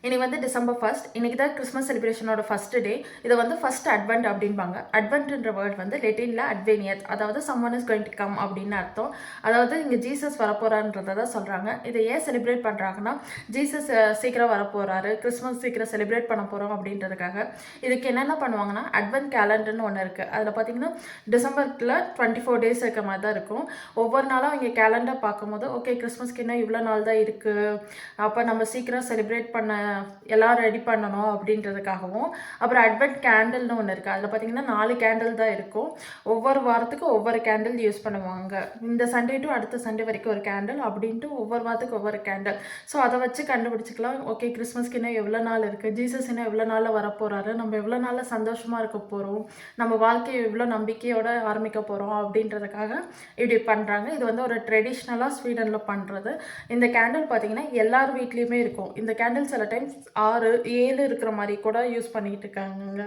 இன்னைக்கு வந்து டிசம்பர் 1 இன்னைக்கு தான் கிறிஸ்மஸ் செலிப்ரேஷனோட ஃபர்ஸ்ட் டே. இதை வந்து ஃபர்ஸ்ட் அட்வென்ட் அப்படின்பாங்க. அட்வென்ட்ன்ற வேர்ட் வந்து லெட்டின்ல அட்வேனியத், அதாவது someone is going to come அப்படின்னு அர்த்தம். அதாவது இங்கே ஜீசஸ் வரப்போறான்றதை தான் சொல்றாங்க. இதை ஏன் செலிப்ரேட் பண்றாங்கன்னா, ஜீசஸ் சீக்கிரம் வரப்போறாரு, கிறிஸ்மஸ் சீக்கிரம் செலிப்ரேட் பண்ண போறோம் அப்படின்றதுக்காக. இதுக்கு என்னென்ன பண்ணுவாங்கன்னா, அட்வென்ட் கேலண்டர்னு ஒன்று இருக்கு. அதில் பார்த்தீங்கன்னா டிசம்பர்ல 24 டேஸ் இருக்க மாதிரி தான் இருக்கும். ஒவ்வொரு நாளும் அவங்க கேலண்டர் பார்க்கும்போது ஓகே கிறிஸ்மஸ்க்கு இன்னும் இவ்வளோ நாள் தான் இருக்கு, அப்போ நம்ம சீக்கிரம் செலிப்ரேட் பண்ண எல்லாம் ரெடி பண்ணணும் அப்படின்றதுக்காகவும். அப்புறம் அட்வென்ட் கேண்டில்னு ஒன்று இருக்குது. அதில் பார்த்தீங்கன்னா 4 கேண்டில் தான் இருக்கும். ஒவ்வொரு வாரத்துக்கும் ஒவ்வொரு கேண்டில் யூஸ் பண்ணுவாங்க. இந்த சண்டே டு அடுத்த சண்டே வரைக்கும் ஒரு கேண்டில் அப்படின்ட்டு ஒவ்வொரு வாரத்துக்கு ஒவ்வொரு கேண்டில். ஸோ அதை வச்சு கண்டுபிடிச்சிக்கலாம், ஓகே கிறிஸ்மஸ்க்கு இன்னும் எவ்வளோ நாள் இருக்குது, ஜீசஸ் இன்னும் எவ்வளோ நாளில் வரப்போகிறாரு, நம்ம எவ்வளோ நாளில் சந்தோஷமாக இருக்க போகிறோம், நம்ம வாழ்க்கையை எவ்வளோ நம்பிக்கையோடு ஆரம்பிக்க போகிறோம் அப்படின்றதுக்காக இப்படி பண்ணுறாங்க. இது வந்து ஒரு ட்ரெடிஷ்னலாக ஸ்வீடனில் பண்ணுறது. இந்த கேண்டில் பார்த்தீங்கன்னா எல்லார் வீட்லேயுமே இருக்கும். இந்த கேண்டில் சில டைம்ஸ் 6, 7 இருக்கிற மாதிரி கூட யூஸ் பண்ணிக்கிட்டு இருக்காங்க.